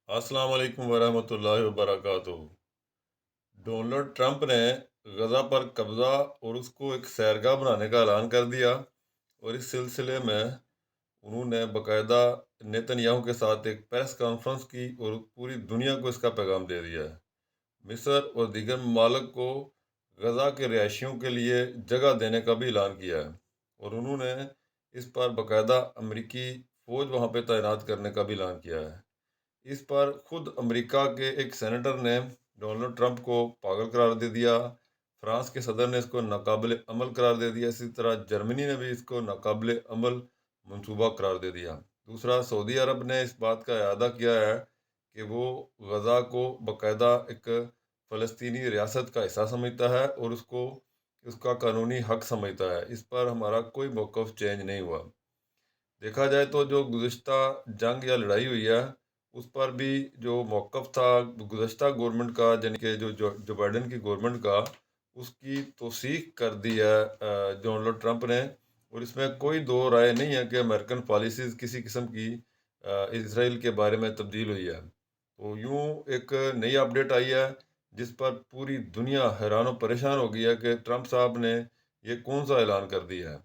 السلام علیکم ورحمۃ اللہ وبرکاتہ۔ ڈونلڈ ٹرمپ نے غزہ پر قبضہ اور اس کو ایک سیرگاہ بنانے کا اعلان کر دیا، اور اس سلسلے میں انہوں نے باقاعدہ نیتن یاہو کے ساتھ ایک پریس کانفرنس کی اور پوری دنیا کو اس کا پیغام دے دیا ہے۔ مصر اور دیگر ممالک کو غزہ کے رہائشیوں کے لیے جگہ دینے کا بھی اعلان کیا ہے، اور انہوں نے اس پر باقاعدہ امریکی فوج وہاں پہ تعینات کرنے کا بھی اعلان کیا ہے۔ اس پر خود امریکہ کے ایک سینیٹر نے ڈونلڈ ٹرمپ کو پاگل قرار دے دیا، فرانس کے صدر نے اس کو ناقابل عمل قرار دے دیا، اسی طرح جرمنی نے بھی اس کو ناقابل عمل منصوبہ قرار دے دیا۔ دوسرا، سعودی عرب نے اس بات کا اعادہ کیا ہے کہ وہ غزہ کو باقاعدہ ایک فلسطینی ریاست کا حصہ سمجھتا ہے اور اس کا قانونی حق سمجھتا ہے۔ اس پر ہمارا کوئی موقف چینج نہیں ہوا۔ دیکھا جائے تو جو گزشتہ جنگ یا لڑائی ہوئی ہے، اس پر بھی جو موقف تھا گزشتہ گورنمنٹ کا، یعنی کہ جو بائیڈن کی گورنمنٹ کا، اس کی توثیق کر دی ہے ڈونلڈ ٹرمپ نے، اور اس میں کوئی دو رائے نہیں ہے کہ امریکن پالیسیز کسی قسم کی اسرائیل کے بارے میں تبدیل ہوئی ہے۔ تو یوں ایک نئی اپڈیٹ آئی ہے جس پر پوری دنیا حیران و پریشان ہو گئی ہے کہ ٹرمپ صاحب نے یہ کون سا اعلان کر دیا ہے۔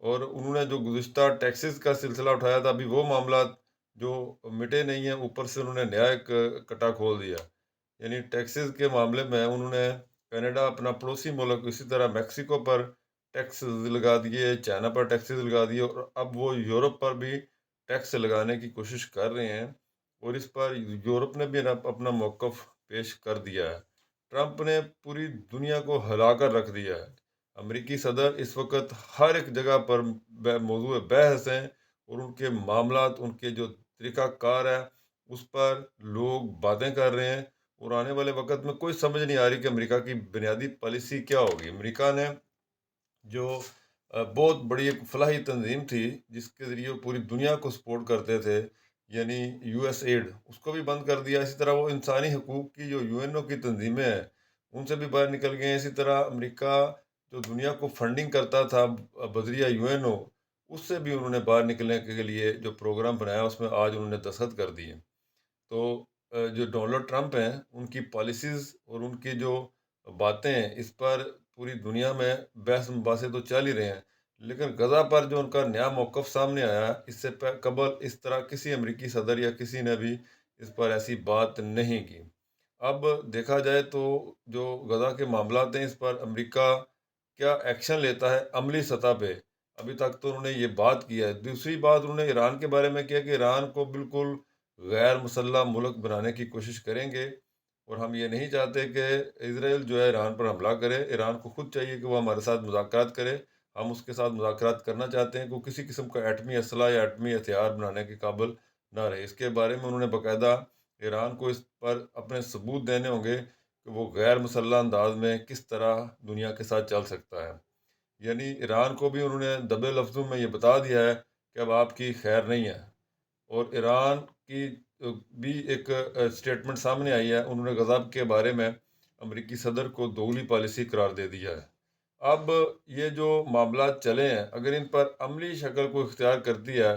اور انہوں نے جو گزشتہ ٹیکسز کا سلسلہ اٹھایا تھا، ابھی وہ معاملات جو مٹے نہیں ہیں، اوپر سے انہوں نے نیا ایک کٹا کھول دیا۔ یعنی ٹیکسز کے معاملے میں انہوں نے کینیڈا اپنا پڑوسی ملک، اسی طرح میکسیکو پر ٹیکسز لگا دیے، چائنا پر ٹیکسز لگا دیے، اور اب وہ یورپ پر بھی ٹیکس لگانے کی کوشش کر رہے ہیں، اور اس پر یورپ نے بھی اپنا موقف پیش کر دیا ہے۔ ٹرمپ نے پوری دنیا کو ہلا کر رکھ دیا ہے۔ امریکی صدر اس وقت ہر ایک جگہ پر موضوع بحث ہیں، اور ان کے معاملات، ان کے جو طریقہ کار ہے، اس پر لوگ باتیں کر رہے ہیں، اور آنے والے وقت میں کوئی سمجھ نہیں آ رہی کہ امریکہ کی بنیادی پالیسی کیا ہوگی۔ امریکہ نے جو بہت بڑی ایک فلاحی تنظیم تھی جس کے ذریعے وہ پوری دنیا کو سپورٹ کرتے تھے، یعنی یو ایس ایڈ، اس کو بھی بند کر دیا۔ اسی طرح وہ انسانی حقوق کی جو یو این او کی تنظیمیں ہیں، ان سے بھی باہر نکل گئے ہیں۔ اسی طرح امریکہ جو دنیا کو فنڈنگ کرتا تھا بذریعہ یو این او، اس سے بھی انہوں نے باہر نکلنے کے لیے جو پروگرام بنایا، اس میں آج انہوں نے دستخط کر دیے۔ تو جو ڈونلڈ ٹرمپ ہیں، ان کی پالیسیز اور ان کی جو باتیں ہیں، اس پر پوری دنیا میں بحث مباحثے تو چل ہی رہے ہیں، لیکن غزہ پر جو ان کا نیا موقف سامنے آیا، اس سے قبل اس طرح کسی امریکی صدر یا کسی نے بھی اس پر ایسی بات نہیں کی۔ اب دیکھا جائے تو جو غزہ کے معاملات ہیں، اس پر امریکہ کیا ایکشن لیتا ہے عملی سطح پہ، ابھی تک تو انہوں نے یہ بات کی ہے۔ دوسری بات انہوں نے ایران کے بارے میں کیا کہ ایران کو بالکل غیر مسلح ملک بنانے کی کوشش کریں گے، اور ہم یہ نہیں چاہتے کہ اسرائیل جو ہے ایران پر حملہ کرے۔ ایران کو خود چاہیے کہ وہ ہمارے ساتھ مذاکرات کرے، ہم اس کے ساتھ مذاکرات کرنا چاہتے ہیں کہ وہ کسی قسم کا ایٹمی اسلحہ یا ایٹمی ہتھیار بنانے کے قابل نہ رہے۔ اس کے بارے میں انہوں نے باقاعدہ ایران کو اس پر اپنے ثبوت دینے ہوں گے کہ وہ غیر مسلح انداز میں کس طرح دنیا کے ساتھ چل سکتا ہے۔ یعنی ایران کو بھی انہوں نے دبے لفظوں میں یہ بتا دیا ہے کہ اب آپ کی خیر نہیں ہے۔ اور ایران کی بھی ایک اسٹیٹمنٹ سامنے آئی ہے، انہوں نے غزہ کے بارے میں امریکی صدر کو دوگلی پالیسی قرار دے دیا ہے۔ اب یہ جو معاملات چلے ہیں، اگر ان پر عملی شکل کو اختیار کرتی ہے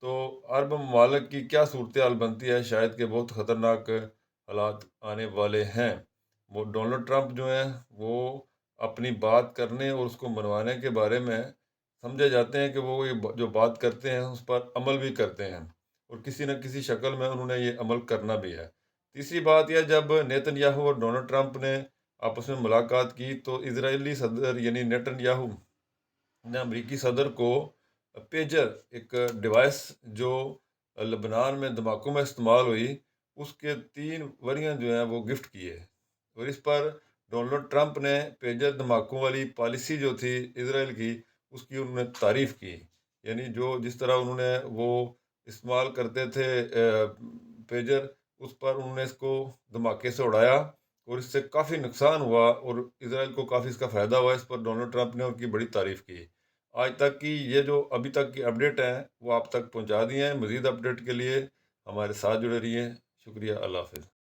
تو عرب ممالک کی کیا صورتحال بنتی ہے، شاید کہ بہت خطرناک حالات آنے والے ہیں۔ وہ ڈونلڈ ٹرمپ جو ہیں، وہ اپنی بات کرنے اور اس کو منوانے کے بارے میں سمجھے جاتے ہیں کہ وہ یہ جو بات کرتے ہیں اس پر عمل بھی کرتے ہیں، اور کسی نہ کسی شکل میں انہوں نے یہ عمل کرنا بھی ہے۔ تیسری بات یہ، جب نیتن یاہو اور ڈونلڈ ٹرمپ نے آپس میں ملاقات کی تو اسرائیلی صدر یعنی نیتن یاہو نے امریکی صدر کو پیجر، ایک ڈیوائس جو لبنان میں دھماکوں میں استعمال ہوئی، اس کے 3 جو ہیں وہ گفٹ کیے، اور اس پر ڈونلڈ ٹرمپ نے پیجر دھماکوں والی پالیسی جو تھی اسرائیل کی، اس کی انہوں نے تعریف کی۔ یعنی جس طرح انہوں نے وہ استعمال کرتے تھے پیجر، اس پر انہوں نے اس کو دھماکے سے اڑایا، اور اس سے کافی نقصان ہوا اور اسرائیل کو کافی اس کا فائدہ ہوا۔ اس پر ڈونلڈ ٹرمپ نے ان کی بڑی تعریف کی۔ آج تک کی یہ جو ابھی تک کی اپڈیٹ ہیں وہ آپ تک پہنچا دی ہیں۔ مزید اپڈیٹ کے لیے ہمارے ساتھ جڑے رہیے۔ شکریہ، اللہ حافظ۔